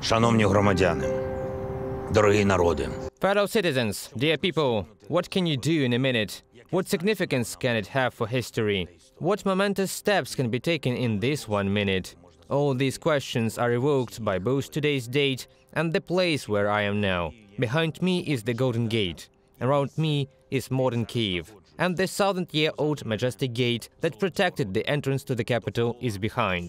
Шановні громадяни, дорогі народи. Fellow citizens, dear people, what can you do in a minute? What significance can it have for history? What momentous steps can be taken in this 1 minute? All these questions are evoked by both today's date and the place where I am now. Behind me is the Golden Gate. Around me is modern Kiev. And the 1,000-year-old majestic gate that protected the entrance to the capital is behind.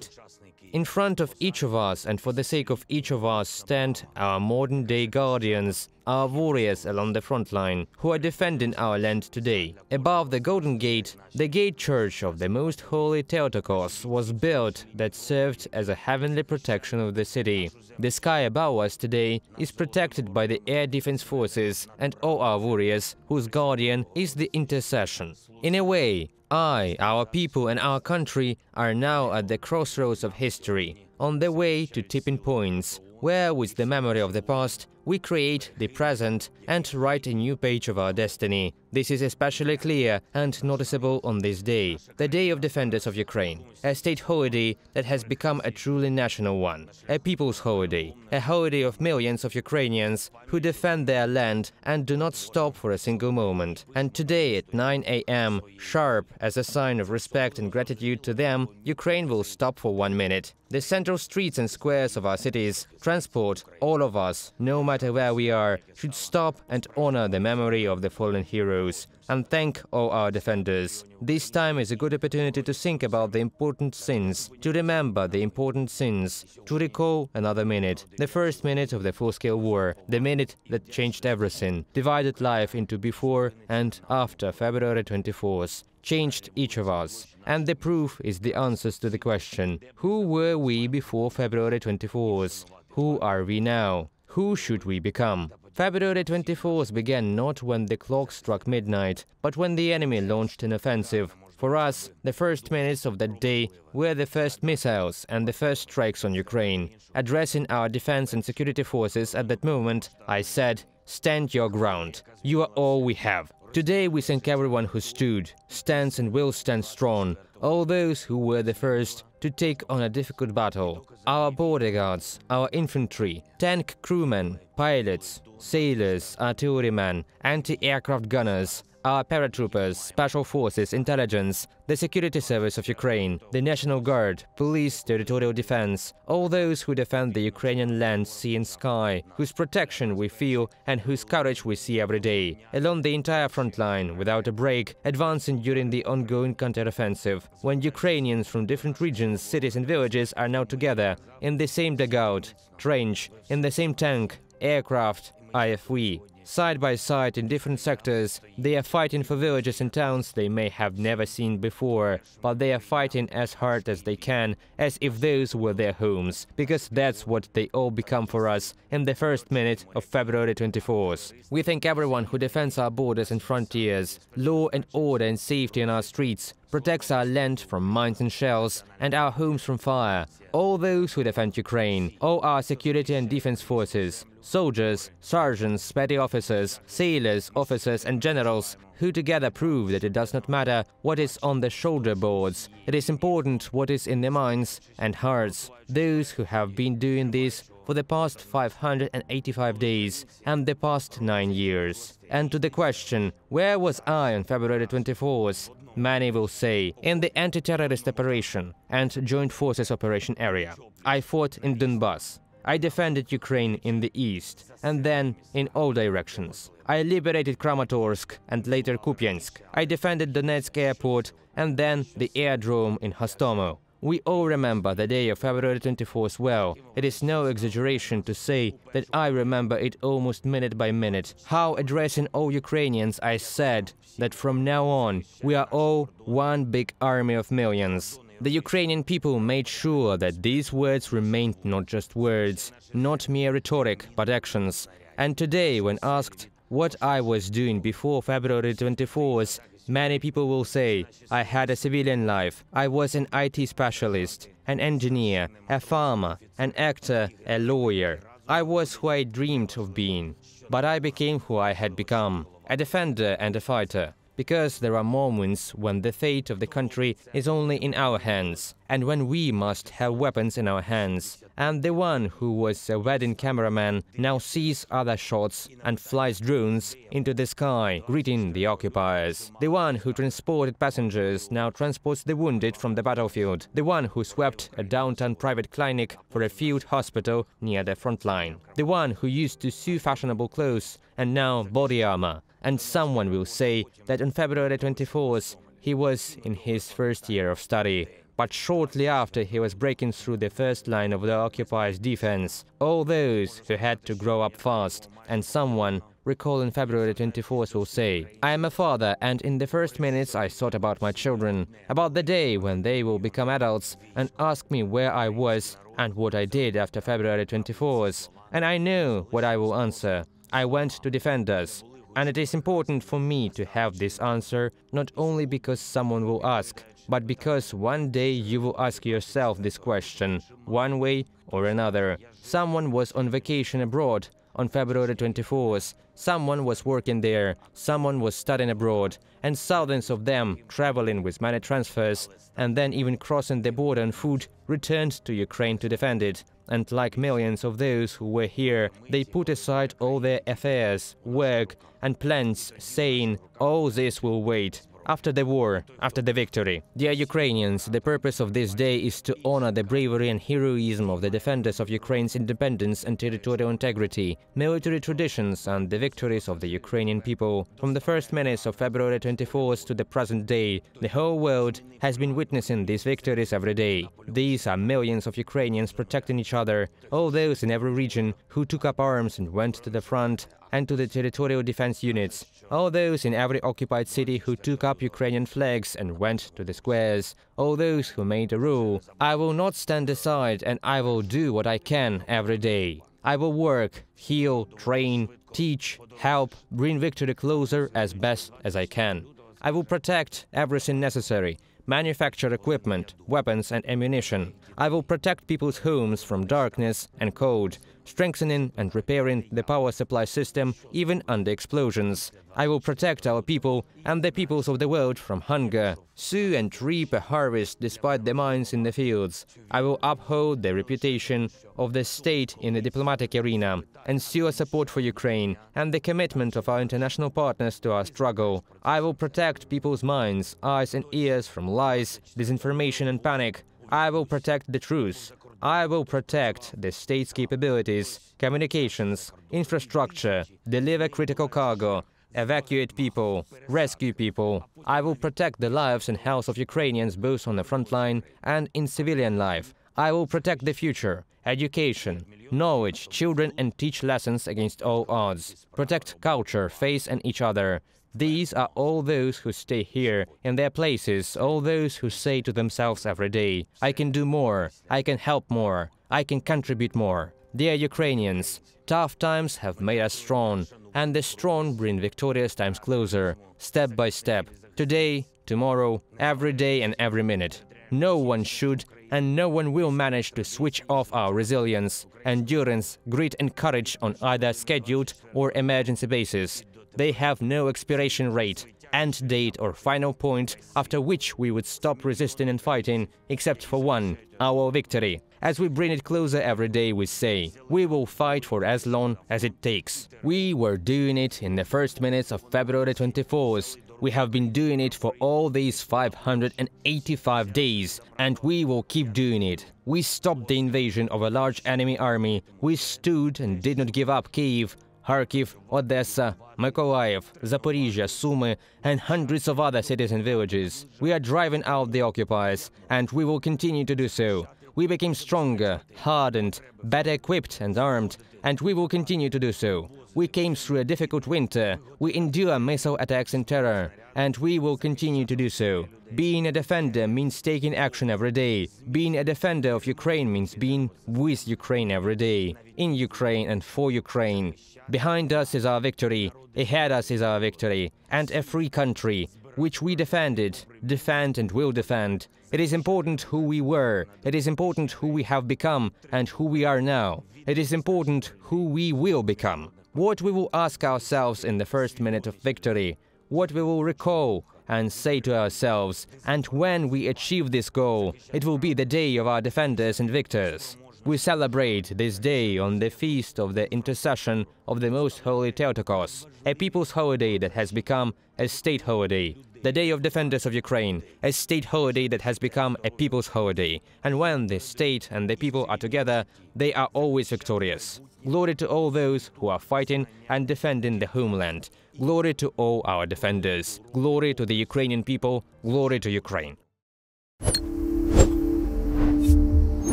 In front of each of us and for the sake of each of us stand our modern-day guardians, our warriors along the front line, who are defending our land today. Above the Golden Gate, the gate church of the Most Holy Theotokos was built that served as a heavenly protection of the city. The sky above us today is protected by the air defense forces and all our warriors, whose guardian is the intercession. In a way, our people and our country are now at the crossroads of history, on the way to tipping points, where with the memory of the past, we create the present and write a new page of our destiny. This is especially clear and noticeable on this day, the Day of Defenders of Ukraine, a state holiday that has become a truly national one, a people's holiday, a holiday of millions of Ukrainians who defend their land and do not stop for a single moment. And today at 9 a.m., sharp, as a sign of respect and gratitude to them, Ukraine will stop for 1 minute. The central streets and squares of our cities, transport, all of us, no matter where we are, should stop and honor the memory of the fallen heroes and thank all our defenders. This time is a good opportunity to think about the important sins, to remember the important sins, to recall another minute, the first minute of the full-scale war, the minute that changed everything, divided life into before and after February 24th, changed each of us. And the proof is the answers to the question, who were we before February 24th? Who are we now? Who should we become? February 24th began not when the clock struck midnight, but when the enemy launched an offensive. For us, the first minutes of that day were the first missiles and the first strikes on Ukraine. Addressing our defense and security forces at that moment, I said, "Stand your ground. You are all we have." Today we thank everyone who stood, stands and will stand strong, all those who were the first to take on a difficult battle. Our border guards, our infantry, tank crewmen, pilots, sailors, artillerymen, anti-aircraft gunners, our paratroopers, special forces, intelligence, the security service of Ukraine, the National Guard, police, territorial defense, all those who defend the Ukrainian land, sea and sky, whose protection we feel and whose courage we see every day, along the entire front line, without a break, advancing during the ongoing counteroffensive, when Ukrainians from different regions, cities and villages are now together, in the same dugout, trench, in the same tank, aircraft, IFV. Side by side in different sectors, they are fighting for villages and towns they may have never seen before, but they are fighting as hard as they can, as if those were their homes, because that's what they all become for us in the first minute of February 24th. We thank everyone who defends our borders and frontiers, law and order and safety in our streets, protects our land from mines and shells, and our homes from fire. All those who defend Ukraine, all our security and defense forces, soldiers, sergeants, petty officers, sailors, officers and generals, who together prove that it does not matter what is on the shoulder boards, it is important what is in their minds and hearts. Those who have been doing this for the past 585 days and the past 9 years. And to the question, where was I on February 24th? Many will say, in the anti-terrorist operation and joint forces operation area. I fought in Donbass. I defended Ukraine in the east, and then in all directions. I liberated Kramatorsk and later Kupiansk. I defended Donetsk airport and then the airdrome in Hostomel. We all remember the day of February 24th well. It is no exaggeration to say that I remember it almost minute by minute. How, addressing all Ukrainians, I said that from now on we are all one big army of millions. The Ukrainian people made sure that these words remained not just words, not mere rhetoric, but actions. And today, when asked what I was doing before February 24th, many people will say, I had a civilian life, I was an IT specialist, an engineer, a farmer, an actor, a lawyer. I was who I dreamed of being, but I became who I had become, a defender and a fighter. because there are moments when the fate of the country is only in our hands, and when we must have weapons in our hands. And the one who was a wedding cameraman now sees other shots and flies drones into the sky, greeting the occupiers. The one who transported passengers now transports the wounded from the battlefield. The one who swept a downtown private clinic for a field hospital near the front line. The one who used to sew fashionable clothes and now body armor. And someone will say that on February 24th, he was in his first year of study. But shortly after, he was breaking through the first line of the occupiers' defense. All those who had to grow up fast. And someone, recalling February 24th, will say, I am a father, and in the first minutes I thought about my children, about the day when they will become adults, and ask me where I was and what I did after February 24th. And I know what I will answer. I went to defend us. And it is important for me to have this answer, not only because someone will ask, but because one day you will ask yourself this question, one way or another. Someone was on vacation abroad on February 24th, someone was working there, someone was studying abroad, and thousands of them, traveling with money transfers, and then even crossing the border on foot, returned to Ukraine to defend it. And like millions of those who were here, they put aside all their affairs, work and plans, saying, all this will wait. After the war, after the victory. Dear Ukrainians, the purpose of this day is to honor the bravery and heroism of the defenders of Ukraine's independence and territorial integrity, military traditions and the victories of the Ukrainian people. From the first minutes of February 24th to the present day, the whole world has been witnessing these victories every day. These are millions of Ukrainians protecting each other, all those in every region who took up arms and went to the front and to the territorial defense units, all those in every occupied city who took up Ukrainian flags and went to the squares, all those who made a rule. I will not stand aside, and I will do what I can every day. I will work, heal, train, teach, help, bring victory closer as best as I can. I will protect everything necessary, manufacture equipment, weapons and ammunition. I will protect people's homes from darkness and cold, strengthening and repairing the power supply system even under explosions. I will protect our people and the peoples of the world from hunger, sow and reap a harvest despite the mines in the fields. I will uphold the reputation of the state in the diplomatic arena, ensure support for Ukraine and the commitment of our international partners to our struggle. I will protect people's minds, eyes and ears from lies, disinformation and panic. I will protect the truth. I will protect the state's capabilities, communications, infrastructure, deliver critical cargo, evacuate people, rescue people. I will protect the lives and health of Ukrainians both on the front line and in civilian life. I will protect the future, education, knowledge, children and teach lessons against all odds. Protect culture, faith and each other. These are all those who stay here in their places, all those who say to themselves every day, I can do more, I can help more, I can contribute more. Dear Ukrainians, tough times have made us strong, and the strong bring victorious times closer, step by step, today, tomorrow, every day and every minute. No one should and no one will manage to switch off our resilience, endurance, grit and courage on either scheduled or emergency basis. They have no expiration rate, end date or final point after which we would stop resisting and fighting, except for one, our victory. As we bring it closer every day, we say, we will fight for as long as it takes. We were doing it in the first minutes of February 24th. We have been doing it for all these 585 days, and we will keep doing it. We stopped the invasion of a large enemy army. We stood and did not give up Kyiv, Kharkiv, Odessa, Mykolaiv, Zaporizhia, Sumy, and hundreds of other cities and villages. We are driving out the occupiers, and we will continue to do so. We became stronger, hardened, better equipped and armed, and we will continue to do so. We came through a difficult winter, we endure missile attacks and terror, and we will continue to do so. Being a defender means taking action every day. Being a defender of Ukraine means being with Ukraine every day, in Ukraine and for Ukraine. Behind us is our victory, ahead us is our victory, and a free country, which we defended, defend and will defend. It is important who we were, it is important who we have become and who we are now. It is important who we will become. What we will ask ourselves in the first minute of victory, what we will recall and say to ourselves, and when we achieve this goal, it will be the day of our defenders and victors. We celebrate this day on the feast of the intercession of the Most Holy Theotokos, a people's holiday that has become a state holiday. The Day of Defenders of Ukraine, a state holiday that has become a people's holiday. And when the state and the people are together, they are always victorious. Glory to all those who are fighting and defending the homeland. Glory to all our defenders. Glory to the Ukrainian people. Glory to Ukraine.